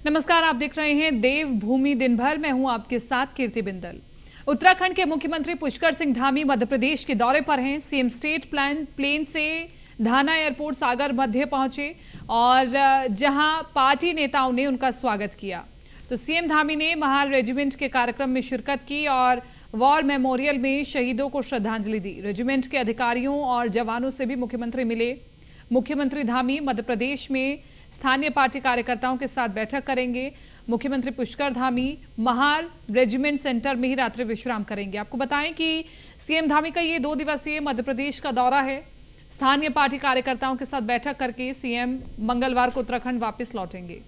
नमस्कार, आप देख रहे हैं देवभूमि दिन भर। मैं हूं आपके साथ कीर्ति बिंदल। उत्तराखंड के मुख्यमंत्री पुष्कर सिंह धामी मध्य प्रदेश के दौरे पर हैं। सीएम स्टेट प्लेन से धाना एयरपोर्ट सागर मध्य पहुंचे और जहां पार्टी नेताओं ने उनका स्वागत किया। तो सीएम धामी ने महार रेजिमेंट के कार्यक्रम में शिरकत की और वॉर मेमोरियल में शहीदों को श्रद्धांजलि दी। रेजिमेंट के अधिकारियों और जवानों से भी मुख्यमंत्री मिले। मुख्यमंत्री धामी मध्य प्रदेश में स्थानीय पार्टी कार्यकर्ताओं के साथ बैठक करेंगे। मुख्यमंत्री पुष्कर धामी महार रेजिमेंट सेंटर में ही रात्रि विश्राम करेंगे। आपको बताएं कि सीएम धामी का ये 2 दिवसीय मध्य प्रदेश का दौरा है। स्थानीय पार्टी कार्यकर्ताओं के साथ बैठक करके सीएम मंगलवार को उत्तराखंड वापस लौटेंगे।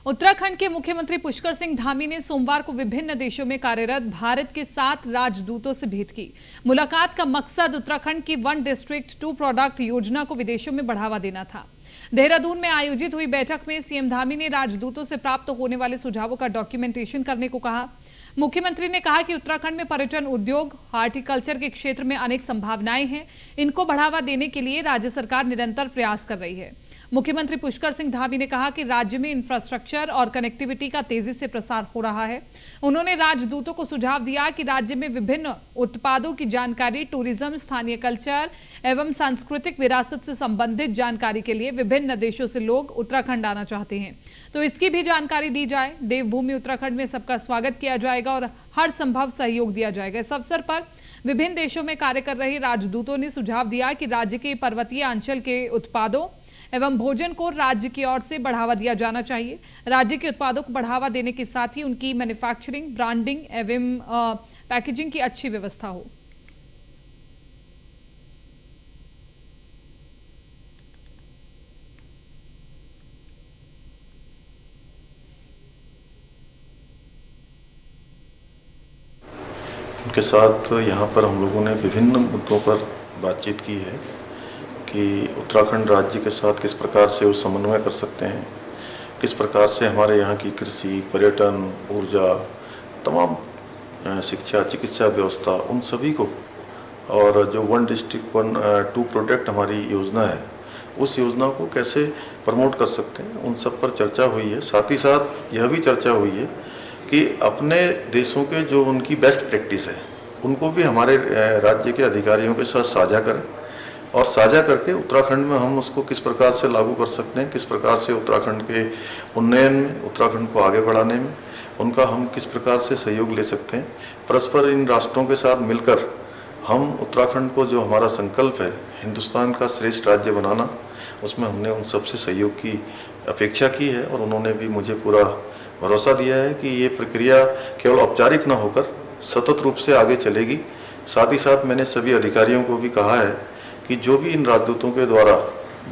उत्तराखंड के मुख्यमंत्री पुष्कर सिंह धामी ने सोमवार को विभिन्न देशों में कार्यरत भारत के 7 राजदूतों से भेंट की। मुलाकात का मकसद उत्तराखंड की 1 डिस्ट्रिक्ट 2 प्रोडक्ट योजना को विदेशों में बढ़ावा देना था। देहरादून में आयोजित हुई बैठक में सीएम धामी ने राजदूतों से प्राप्त होने वाले सुझावों का डॉक्यूमेंटेशन करने को कहा। मुख्यमंत्री ने कहा कि उत्तराखंड में पर्यटन उद्योग, हॉर्टिकल्चर के क्षेत्र में अनेक संभावनाएं हैं। इनको बढ़ावा देने के लिए राज्य सरकार निरंतर प्रयास कर रही है। मुख्यमंत्री पुष्कर सिंह धामी ने कहा कि राज्य में इंफ्रास्ट्रक्चर और कनेक्टिविटी का तेजी से प्रसार हो रहा है। उन्होंने राजदूतों को सुझाव दिया कि राज्य में विभिन्न उत्पादों की जानकारी, टूरिज्म, स्थानीय कल्चर एवं सांस्कृतिक विरासत से संबंधित जानकारी के लिए विभिन्न देशों से लोग उत्तराखंड आना चाहते हैं, तो इसकी भी जानकारी दी जाए। देवभूमि उत्तराखंड में सबका स्वागत किया जाएगा और हर संभव सहयोग दिया जाएगा। इस अवसर पर विभिन्न देशों में कार्य कर रहे राजदूतों ने सुझाव दिया कि राज्य के पर्वतीय अंचल के उत्पादों एवं भोजन को राज्य की ओर से बढ़ावा दिया जाना चाहिए। राज्य के उत्पादों को बढ़ावा देने के साथ ही उनकी मैन्युफैक्चरिंग, ब्रांडिंग एवं पैकेजिंग की अच्छी व्यवस्था हो। उनके साथ यहाँ पर हम लोगों ने विभिन्न मुद्दों पर बातचीत की है कि उत्तराखंड राज्य के साथ किस प्रकार से वो समन्वय कर सकते हैं, किस प्रकार से हमारे यहाँ की कृषि, पर्यटन, ऊर्जा, तमाम शिक्षा, चिकित्सा व्यवस्था, उन सभी को, और जो 1 डिस्ट्रिक्ट 2 प्रोडक्ट हमारी योजना है, उस योजना को कैसे प्रमोट कर सकते हैं, उन सब पर चर्चा हुई है। साथ ही साथ यह भी चर्चा हुई है कि अपने देशों के जो उनकी बेस्ट प्रैक्टिस है, उनको भी हमारे राज्य के अधिकारियों के साथ साझा करें और साझा करके उत्तराखंड में हम उसको किस प्रकार से लागू कर सकते हैं, किस प्रकार से उत्तराखंड के उन्नयन में, उत्तराखंड को आगे बढ़ाने में उनका हम किस प्रकार से सहयोग ले सकते हैं। परस्पर इन राष्ट्रों के साथ मिलकर हम उत्तराखंड को, जो हमारा संकल्प है हिंदुस्तान का श्रेष्ठ राज्य बनाना, उसमें हमने उन सबसे सहयोग की अपेक्षा की है और उन्होंने भी मुझे पूरा भरोसा दिया है कि ये प्रक्रिया केवल औपचारिक न होकर सतत रूप से आगे चलेगी। साथ ही साथ मैंने सभी अधिकारियों को भी कहा है कि जो भी इन राजदूतों के द्वारा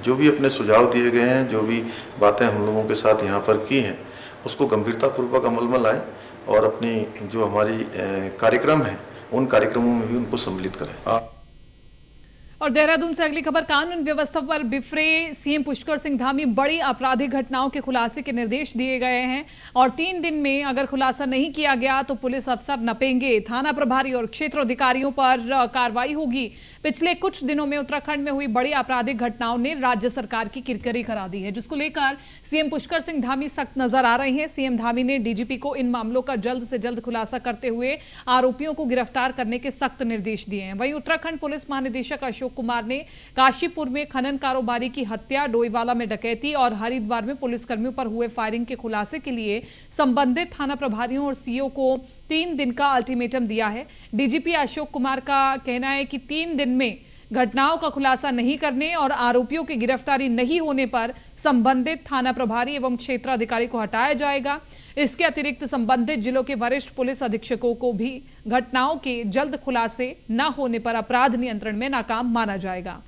जो भी अपने सुझाव दिए गए हैं, जो भी बातें हम लोगों के साथ यहाँ पर की हैं, उसको गंभीरतापूर्वक अमल में लाएं और अपनी जो हमारी कार्यक्रम हैं, उन कार्यक्रमों में भी उनको सम्मिलित करें। और देहरादून से अगली खबर, कानून व्यवस्था पर बिफरे सीएम पुष्कर सिंह धामी। बड़ी आपराधिक घटनाओं के खुलासे के निर्देश दिए गए हैं और 3 दिन में अगर खुलासा नहीं किया गया तो पुलिस अफसर नपेंगे। थाना प्रभारी और क्षेत्र अधिकारियों पर कार्रवाई होगी। पिछले कुछ दिनों में उत्तराखंड में हुई बड़ी आपराधिक घटनाओं ने राज्य सरकार की किरकिरी करा दी है, जिसको लेकर सीएम पुष्कर सिंह धामी सख्त नजर आ रहे हैं। सीएम धामी ने डीजीपी को इन मामलों का जल्द से जल्द खुलासा करते हुए आरोपियों को गिरफ्तार करने के सख्त निर्देश दिए हैं। वहीं उत्तराखंड पुलिस महानिदेशक अशोक कुमार ने काशीपुर में खनन कारोबारी की हत्या, डोईवाला में डकैती और हरिद्वार में पुलिसकर्मियों पर हुए फायरिंग के खुलासे के लिए संबंधित थाना प्रभारियों और सीओ को 3 दिन का अल्टीमेटम दिया है। डीजीपी अशोक कुमार का कहना है कि 3 दिन में घटनाओं का खुलासा नहीं करने और आरोपियों की गिरफ्तारी नहीं होने पर संबंधित थाना प्रभारी एवं क्षेत्र अधिकारी को हटाया जाएगा। इसके अतिरिक्त संबंधित जिलों के वरिष्ठ पुलिस अधीक्षकों को भी घटनाओं के जल्द खुलासे न होने पर अपराध नियंत्रण में नाकाम माना जाएगा।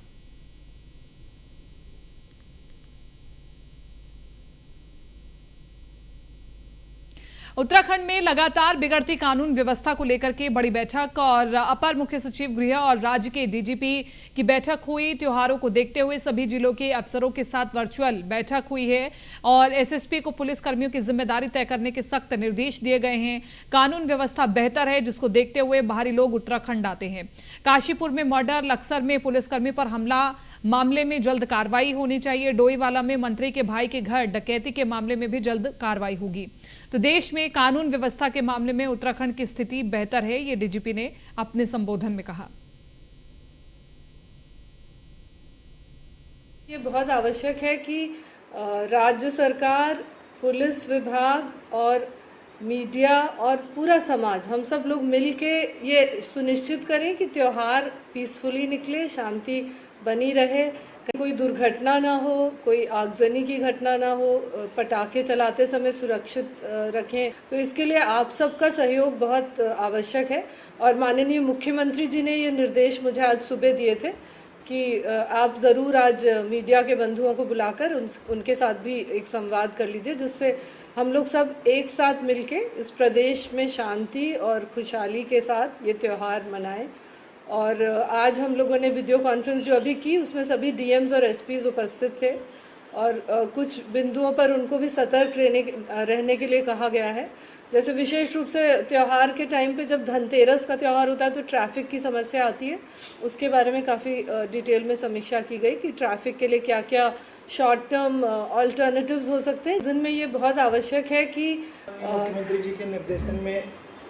उत्तराखंड में लगातार बिगड़ती कानून व्यवस्था को लेकर के बड़ी बैठक और अपर मुख्य सचिव गृह और राज्य के डीजीपी की बैठक हुई। त्योहारों को देखते हुए सभी जिलों के अफसरों के साथ वर्चुअल बैठक हुई है और एसएसपी को पुलिस कर्मियों की जिम्मेदारी तय करने के सख्त निर्देश दिए गए हैं। कानून व्यवस्था बेहतर है, जिसको देखते हुए बाहरी लोग उत्तराखंड आते हैं। काशीपुर में मर्डर, लक्सर में पुलिसकर्मी पर हमला, मामले में जल्द कार्रवाई होनी चाहिए। डोईवाला में मंत्री के भाई के घर डकैती के मामले में भी जल्द कार्रवाई होगी। तो देश में कानून व्यवस्था के मामले में उत्तराखंड की स्थिति बेहतर है, ये डीजीपी ने अपने संबोधन में कहा। ये बहुत आवश्यक है कि राज्य सरकार, पुलिस विभाग और मीडिया और पूरा समाज, हम सब लोग मिलके ये सुनिश्चित करें कि त्यौहार पीसफुली निकले, शांति बनी रहे, कोई दुर्घटना ना हो, कोई आगजनी की घटना ना हो, पटाखे चलाते समय सुरक्षित रखें। तो इसके लिए आप सबका सहयोग बहुत आवश्यक है। और माननीय मुख्यमंत्री जी ने ये निर्देश मुझे आज सुबह दिए थे कि आप ज़रूर आज मीडिया के बंधुओं को बुलाकर उनके साथ भी एक संवाद कर लीजिए, जिससे हम लोग सब एक साथ मिलके इस प्रदेश में शांति और खुशहाली के साथ ये त्यौहार मनाएं। और आज हम लोगों ने वीडियो कॉन्फ्रेंस जो अभी की, उसमें सभी डीएम्स और एसपीज उपस्थित थे और कुछ बिंदुओं पर उनको भी सतर्क रहने के लिए कहा गया है। जैसे विशेष रूप से त्यौहार के टाइम पे जब धनतेरस का त्यौहार होता है तो ट्रैफिक की समस्या आती है, उसके बारे में काफ़ी डिटेल में समीक्षा की गई कि ट्रैफिक के लिए क्या क्या शॉर्ट टर्म अल्टरनेटिव्स हो सकते हैं। जिनमें ये बहुत आवश्यक है कि मुख्यमंत्री जी के निर्देशन में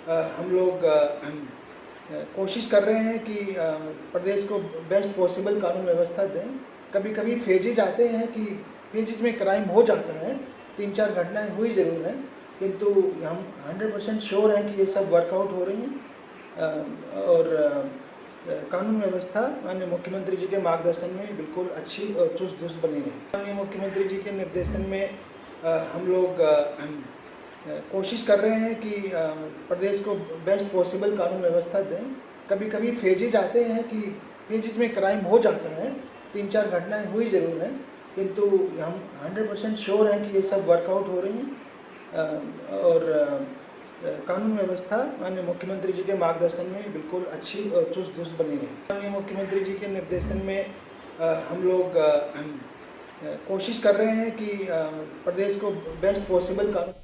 हम लोग कोशिश कर रहे हैं कि प्रदेश को बेस्ट पॉसिबल कानून व्यवस्था दें। कभी कभी फेजेज आते हैं कि फेजेज में क्राइम हो जाता है, 3-4 घटनाएं हुई ज़रूर हैं, किंतु हम 100% श्योर हैं कि ये सब वर्कआउट हो रही हैं और कानून व्यवस्था माननीय मुख्यमंत्री जी के मार्गदर्शन में बिल्कुल अच्छी और चुस्त दुरुस्त बनी रही। माननीय मुख्यमंत्री जी के निर्देशन में हम लोग कोशिश कर रहे हैं कि प्रदेश को बेस्ट पॉसिबल कानून व्यवस्था दें। कभी कभी फेजेज आते हैं कि फेजेज में क्राइम हो जाता है, 3-4 घटनाएं हुई ज़रूर हैं, किंतु हम 100% श्योर हैं कि ये सब वर्कआउट हो रही हैं और कानून व्यवस्था माननीय मुख्यमंत्री जी के मार्गदर्शन में बिल्कुल अच्छी और चुस्त दुरुस्त बनी रही। माननीय मुख्यमंत्री जी के निर्देशन में हम लोग कोशिश कर रहे हैं कि प्रदेश को बेस्ट पॉसिबल कानून।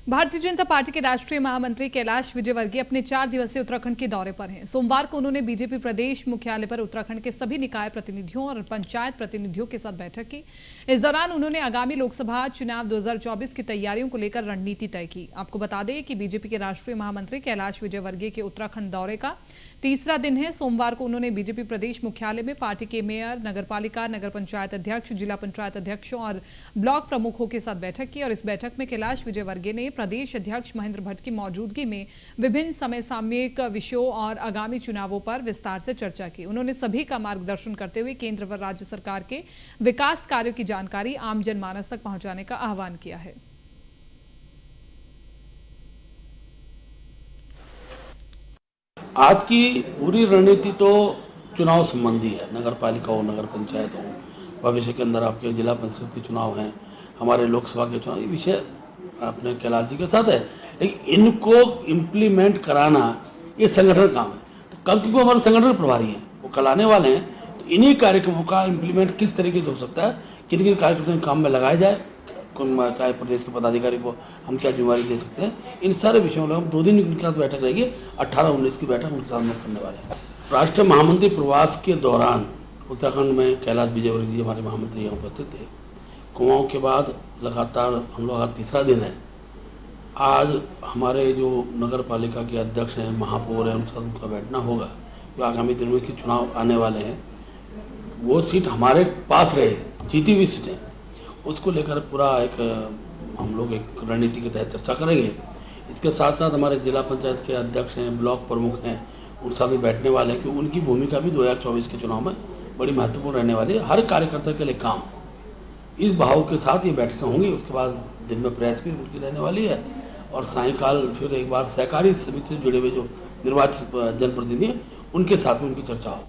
भारतीय जनता पार्टी के राष्ट्रीय महामंत्री कैलाश विजयवर्गीय अपने 4 दिवसीय उत्तराखंड के दौरे पर हैं। सोमवार को उन्होंने बीजेपी प्रदेश मुख्यालय पर उत्तराखंड के सभी निकाय प्रतिनिधियों और पंचायत प्रतिनिधियों के साथ बैठक की। इस दौरान उन्होंने आगामी लोकसभा चुनाव 2024 की तैयारियों को लेकर रणनीति तय की। आपको बता दें कि बीजेपी के राष्ट्रीय महामंत्री कैलाश विजयवर्गीय के उत्तराखंड दौरे का तीसरा दिन है। सोमवार को उन्होंने बीजेपी प्रदेश मुख्यालय में पार्टी के मेयर, नगरपालिका, नगर पंचायत अध्यक्ष, जिला पंचायत अध्यक्षों और ब्लॉक प्रमुखों के साथ बैठक की और इस बैठक में कैलाश विजयवर्गीय ने प्रदेश अध्यक्ष महेंद्र भट्ट की मौजूदगी में विभिन्न समसामयिक विषयों और आगामी चुनावों पर विस्तार से चर्चा की। उन्होंने सभी का मार्गदर्शन करते हुए केंद्र व राज्य सरकार के विकास कार्यों की जानकारी आम जनमानस तक पहुंचाने का आह्वान किया है। आज की पूरी रणनीति तो चुनाव संबंधी है, नगर पालिका हो, नगर पंचायत हो, भविष्य के अंदर आपके जिला परिषद के चुनाव हैं, हमारे लोकसभा के चुनाव, ये विषय अपने कैलाश जी के साथ है। लेकिन इनको इम्प्लीमेंट कराना ये संगठन काम है। तो कल क्योंकि हमारे संगठन प्रभारी हैं, वो कल आने वाले हैं, तो इन्हीं कार्यक्रमों का इम्प्लीमेंट किस तरीके से हो सकता है, किन किन कार्यक्रमों काम में लगाया जाए, चाहे प्रदेश के पदाधिकारी को हम क्या जिम्मेवारी दे सकते हैं, इन सारे विषयों में हम 2 दिन उनके साथ बैठक रहेगी। 18-19 की बैठक उनके साथ में करने वाले हैं। राष्ट्रीय महामंत्री प्रवास के दौरान उत्तराखंड में कैलाश विजयवर्गीय जी हमारे महामंत्री यहाँ उपस्थित थे। कुमाऊं के बाद लगातार हम लोग आज तीसरा दिन है। आज हमारे जो नगर पालिका के अध्यक्ष हैं, महापौर हैं, उनके साथ उनका बैठना होगा। जो आगामी दिनों में के चुनाव आने वाले हैं, वो सीट हमारे पास रहे, जीती हुई सीटें, उसको लेकर पूरा एक हम लोग एक रणनीति के तहत चर्चा करेंगे। इसके साथ साथ हमारे जिला पंचायत के अध्यक्ष हैं, ब्लॉक प्रमुख हैं, उनके साथ में बैठने वाले हैं कि उनकी भूमिका भी 2024 के चुनाव में बड़ी महत्वपूर्ण रहने वाली है। हर कार्यकर्ता के लिए काम, इस भाव के साथ ये बैठकें होंगी। उसके बाद दिन में प्रेस भी उनकी रहने वाली है और सायंकाल फिर एक बार सहकारी समिति से जुड़े हुए जो निर्वाचित जनप्रतिनिधि हैं उनके साथ में उनकी चर्चा हो।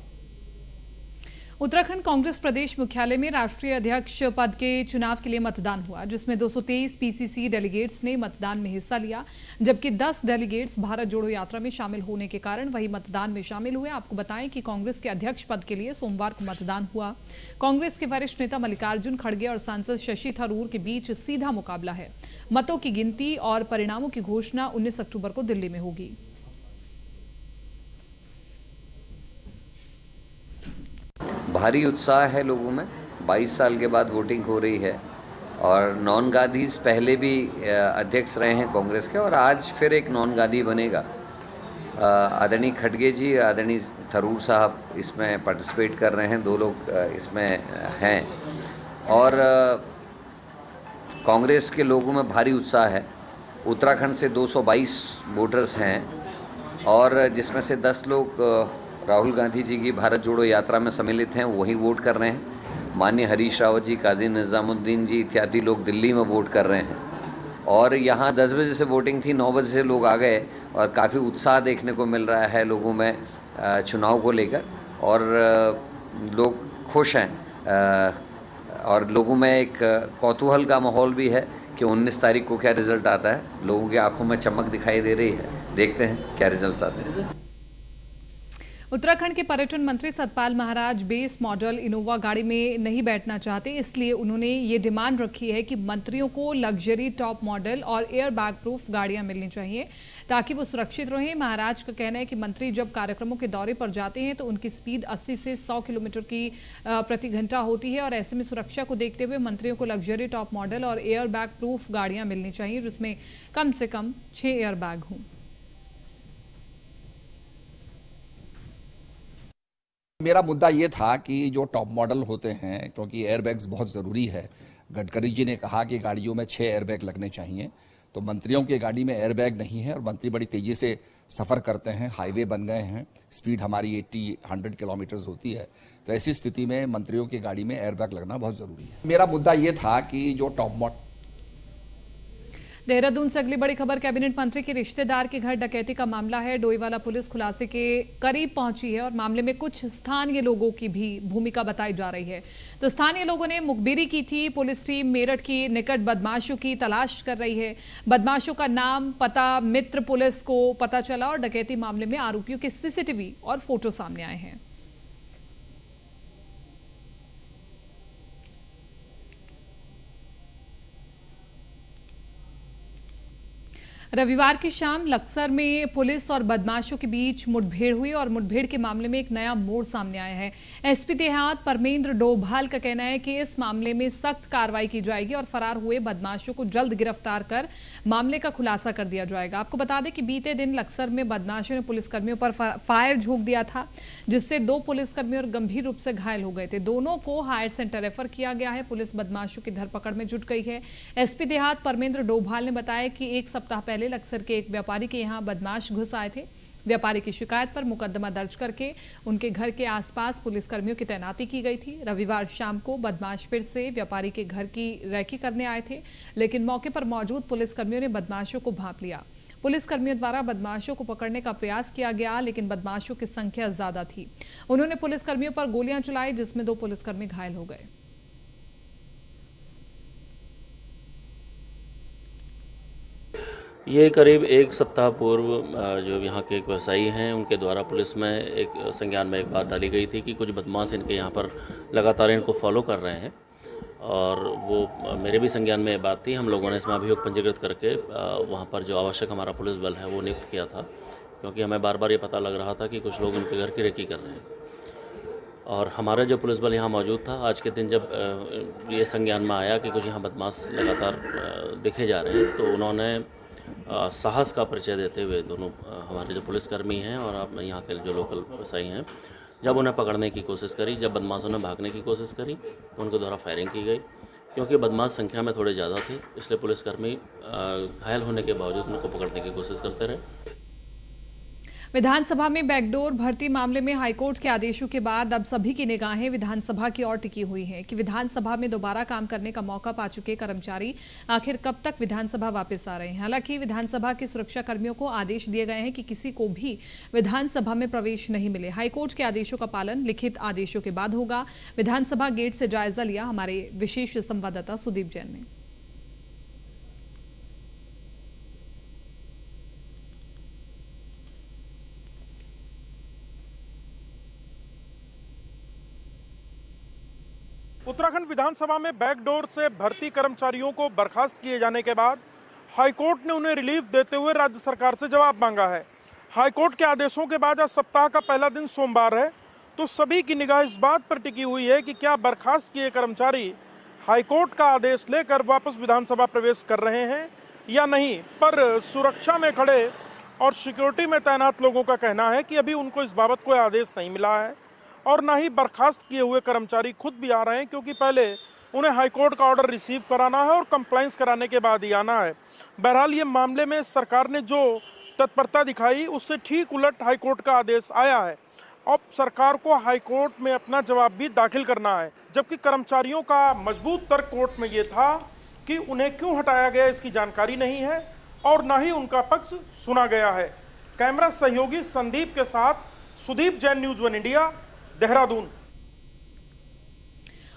उत्तराखंड कांग्रेस प्रदेश मुख्यालय में राष्ट्रीय अध्यक्ष पद के चुनाव के लिए मतदान हुआ, जिसमें 223 पीसीसी डेलीगेट्स ने मतदान में हिस्सा लिया, जबकि 10 डेलीगेट्स भारत जोड़ो यात्रा में शामिल होने के कारण वही मतदान में शामिल हुए। आपको बताएं कि कांग्रेस के अध्यक्ष पद के लिए सोमवार को मतदान हुआ। कांग्रेस के वरिष्ठ नेता मल्लिकार्जुन खड़गे और सांसद शशि थरूर के बीच सीधा मुकाबला है। मतों की गिनती और परिणामों की घोषणा 19 अक्टूबर को दिल्ली में होगी। भारी उत्साह है लोगों में। 22 साल के बाद वोटिंग हो रही है और नॉन गांधीज पहले भी अध्यक्ष रहे हैं कांग्रेस के और आज फिर एक नॉन गांधी बनेगा। आदरणीय खड़गे जी, आदरणीय थरूर साहब इसमें पार्टिसिपेट कर रहे हैं, 2 लोग इसमें हैं और कांग्रेस के लोगों में भारी उत्साह है। उत्तराखंड से 222 वोटर्स हैं और जिसमें से 10 लोग राहुल गांधी जी की भारत जोड़ो यात्रा में सम्मिलित हैं, वही वोट कर रहे हैं। माननीय हरीश रावत जी, काजी निज़ामुद्दीन जी इत्यादि लोग दिल्ली में वोट कर रहे हैं और यहाँ 10 बजे से वोटिंग थी, 9 बजे से लोग आ गए और काफ़ी उत्साह देखने को मिल रहा है लोगों में चुनाव को लेकर और लोग खुश हैं और लोगों में एक कौतूहल का माहौल भी है कि 19 तारीख को क्या रिज़ल्ट आता है। लोगों की आंखों में चमक दिखाई दे रही है, देखते हैं क्या रिजल्ट्स आते हैं। उत्तराखंड के पर्यटन मंत्री Satpal Maharaj base model Innova गाड़ी में नहीं बैठना चाहते, इसलिए उन्होंने ये डिमांड रखी है कि मंत्रियों को लग्जरी टॉप मॉडल और एयर बैग प्रूफ गाड़ियां मिलनी चाहिए ताकि वो सुरक्षित रहें। महाराज का कहना है कि मंत्री जब कार्यक्रमों के दौरे पर जाते हैं तो उनकी स्पीड 80 से 100 किलोमीटर की प्रति घंटा होती है और ऐसे में सुरक्षा को देखते हुए मंत्रियों को लग्जरी टॉप मॉडल और एयर बैग प्रूफ गाड़ियां मिलनी चाहिए जिसमें कम से कम 6 एयर बैग हों। मेरा मुद्दा ये था कि जो टॉप मॉडल होते हैं, क्योंकि एयरबैग्स बहुत ज़रूरी है, गडकरी जी ने कहा कि गाड़ियों में 6 एयरबैग लगने चाहिए, तो मंत्रियों की गाड़ी में एयरबैग नहीं है और मंत्री बड़ी तेज़ी से सफ़र करते हैं, हाईवे बन गए हैं, स्पीड हमारी 80-100 किलोमीटर होती है, तो ऐसी स्थिति में मंत्रियों की गाड़ी में एयरबैग लगना बहुत ज़रूरी है। मेरा मुद्दा ये था कि जो टॉप मॉडल। देहरादून से अगली बड़ी खबर, कैबिनेट मंत्री के रिश्तेदार के घर डकैती का मामला है। डोईवाला पुलिस खुलासे के करीब पहुंची है और मामले में कुछ स्थानीय लोगों की भी भूमिका बताई जा रही है। तो स्थानीय लोगों ने मुखबिरी की थी। पुलिस टीम मेरठ की निकट बदमाशों की तलाश कर रही है। बदमाशों का नाम पता मित्र पुलिस को पता चला और डकैती मामले में आरोपियों के सीसीटीवी और फोटो सामने आए हैं। रविवार की शाम लक्सर में पुलिस और बदमाशों के बीच मुठभेड़ हुई और मुठभेड़ के मामले में एक नया मोड़ सामने आया है। एसपी देहात परमेंद्र डोभाल का कहना है कि इस मामले में सख्त कार्रवाई की जाएगी और फरार हुए बदमाशों को जल्द गिरफ्तार कर मामले का खुलासा कर दिया जाएगा। आपको बता दें कि बीते दिन लक्सर में बदमाशों ने पुलिसकर्मियों पर फायर झोंक दिया था, जिससे 2 पुलिसकर्मी और गंभीर रूप से घायल हो गए थे। दोनों को हायर सेंटर रेफर किया गया है। पुलिस बदमाशों की धरपकड़ में जुट गई है। एसपी देहात परमेंद्र डोभाल ने बताया कि 1 सप्ताह पहले लक्सर के एक व्यापारी के यहां बदमाश घुस आए थे। व्यापारी की शिकायत पर मुकदमा दर्ज करके उनके घर के आसपास पुलिसकर्मियों की तैनाती की गई थी। रविवार शाम को बदमाश फिर से व्यापारी के घर की रैकी करने आए थे, लेकिन मौके पर मौजूद पुलिसकर्मियों ने बदमाशों को भांप लिया। पुलिसकर्मियों द्वारा बदमाशों को पकड़ने का प्रयास किया गया, लेकिन बदमाशों की संख्या ज्यादा थी। उन्होंने पुलिसकर्मियों पर गोलियां चलाई, जिसमें 2 पुलिसकर्मी घायल हो गए। ये करीब 1 सप्ताह पूर्व जो यहाँ के एक व्यवसायी हैं उनके द्वारा पुलिस में एक संज्ञान में एक बात डाली गई थी कि कुछ बदमाश इनके यहाँ पर लगातार इनको फॉलो कर रहे हैं और वो मेरे भी संज्ञान में ये बात थी। हम लोगों ने इसमें अभियोग पंजीकृत करके वहाँ पर जो आवश्यक हमारा पुलिस बल है वो नियुक्त किया था, क्योंकि हमें बार बार ये पता लग रहा था कि कुछ लोग उनके घर की रेकी कर रहे हैं और हमारा जो पुलिस बल यहाँ मौजूद था। आज के दिन जब ये संज्ञान में आया कि कुछ यहाँ बदमाश लगातार दिखे जा रहे हैं, तो उन्होंने साहस का परिचय देते हुए दोनों हमारे जो पुलिसकर्मी हैं और आप यहाँ के जो लोकल व्यवसायी हैं, जब उन्हें पकड़ने की कोशिश करी, जब बदमाशों ने भागने की कोशिश करी तो उनके द्वारा फायरिंग की गई। क्योंकि बदमाश संख्या में थोड़े ज़्यादा थे, इसलिए पुलिसकर्मी घायल होने के बावजूद उनको पकड़ने की कोशिश करते रहे। विधानसभा में बैकडोर भर्ती मामले में हाईकोर्ट के आदेशों के बाद अब सभी की निगाहें विधानसभा की ओर टिकी हुई हैं कि विधानसभा में दोबारा काम करने का मौका पा चुके कर्मचारी आखिर कब तक विधानसभा वापस आ रहे हैं। हालांकि विधानसभा के सुरक्षा कर्मियों को आदेश दिए गए हैं कि किसी को भी विधानसभा में प्रवेश नहीं मिले। हाईकोर्ट के आदेशों का पालन लिखित आदेशों के बाद होगा। विधानसभा गेट से जायजा लिया हमारे विशेष संवाददाता सुदीप जैन ने। उत्तराखंड विधानसभा में बैकडोर से भर्ती कर्मचारियों को बर्खास्त किए जाने के बाद हाईकोर्ट ने उन्हें रिलीफ देते हुए राज्य सरकार से जवाब मांगा है। हाईकोर्ट के आदेशों के बाद आज सप्ताह का पहला दिन सोमवार है। तो सभी की निगाह इस बात पर टिकी हुई है कि क्या बर्खास्त किए कर्मचारी हाईकोर्ट का आदेश लेकर वापस विधानसभा प्रवेश कर रहे हैं या नहीं। पर सुरक्षा में खड़े और सिक्योरिटी में तैनात लोगों का कहना है कि अभी उनको इस बाबत कोई आदेश नहीं मिला है और ना ही बर्खास्त किए हुए कर्मचारी खुद भी आ रहे हैं, क्योंकि पहले उन्हें हाईकोर्ट का ऑर्डर रिसीव कराना है और कंप्लाइंस कराने के बाद ही आना है। बहरहाल ये मामले में सरकार ने जो तत्परता दिखाई उससे ठीक उलट हाईकोर्ट का आदेश आया है। अब सरकार को हाईकोर्ट में अपना जवाब भी दाखिल करना है, जबकि कर्मचारियों का मजबूत तर्क कोर्ट में ये था कि उन्हें क्यों हटाया गया इसकी जानकारी नहीं है और ना ही उनका पक्ष सुना गया है। कैमरा सहयोगी संदीप के साथ सुदीप जैन, न्यूज़ 1 इंडिया, देहरादून।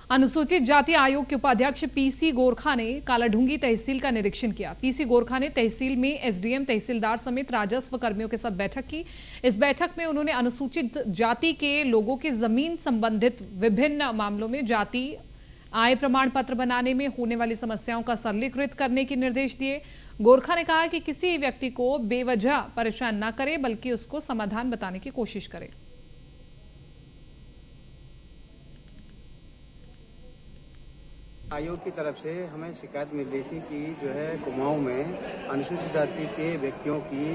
अनुसूचित जाति आयोग के उपाध्यक्ष पीसी गोरखा ने कालाढूंगी तहसील का निरीक्षण किया। पीसी गोरखा ने तहसील में एसडीएम, तहसीलदार समेत राजस्व कर्मियों के साथ बैठक की। इस बैठक में उन्होंने अनुसूचित जाति के लोगों के जमीन संबंधित विभिन्न मामलों में जाति आय प्रमाण पत्र बनाने में होने वाली समस्याओं का सरलीकृत करने के निर्देश दिए। गोरखा ने कहा कि किसी व्यक्ति को बेवजह परेशान न करे, बल्कि उसको समाधान बताने की कोशिश करे। आयोग की तरफ से हमें शिकायत मिल रही थी कि जो है कुमाऊं में अनुसूचित जाति के व्यक्तियों की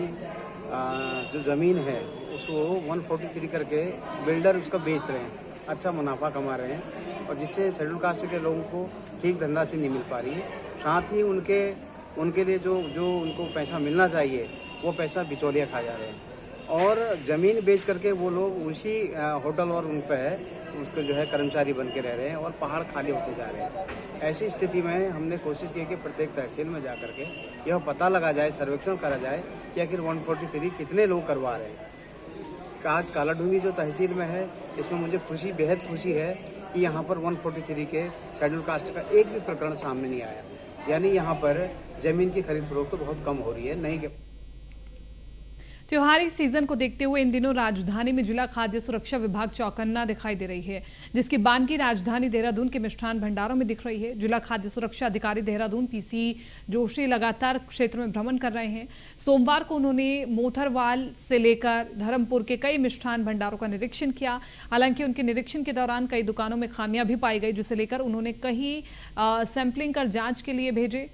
जो ज़मीन है उसको 143 करके बिल्डर उसका बेच रहे हैं, अच्छा मुनाफा कमा रहे हैं और जिससे शेड्यूल कास्ट के लोगों को ठीक धनराशि नहीं मिल पा रही है। साथ ही उनके लिए जो उनको पैसा मिलना चाहिए वो पैसा बिचौलिया खा जा रहे हैं और ज़मीन बेच करके वो लोग उसी होटल और उन पर उसको जो है कर्मचारी बन के रह रहे हैं और पहाड़ खाली होते जा रहे हैं। ऐसी स्थिति में हमने कोशिश की कि प्रत्येक तहसील में जाकर के यह पता लगा जाए, सर्वेक्षण करा जाए कि आखिर 143 कितने लोग करवा रहे हैं। आज कालाढूंगी जो तहसील में है इसमें मुझे बेहद खुशी है कि यहाँ पर 143 के शेड्यूल कास्ट का एक भी प्रकरण सामने नहीं आया, यानी यहाँ पर ज़मीन की खरीद फरोख्त तो बहुत कम हो रही है। नहीं त्योहारी सीजन को देखते हुए इन दिनों राजधानी में जिला खाद्य सुरक्षा विभाग चौकन्ना दिखाई दे रही है, जिसकी बानगी राजधानी देहरादून के मिष्ठान भंडारों में दिख रही है। जिला खाद्य सुरक्षा अधिकारी देहरादून पीसी जोशी लगातार क्षेत्र में भ्रमण कर रहे हैं। सोमवार को उन्होंने मोथरवाल से लेकर धर्मपुर के कई मिष्ठान भंडारों का निरीक्षण किया। हालांकि उनके निरीक्षण के दौरान कई दुकानों में खामियां भी पाई गई, जिसे लेकर उन्होंने कहीं सैंपलिंग कर जांच के लिए भेजे।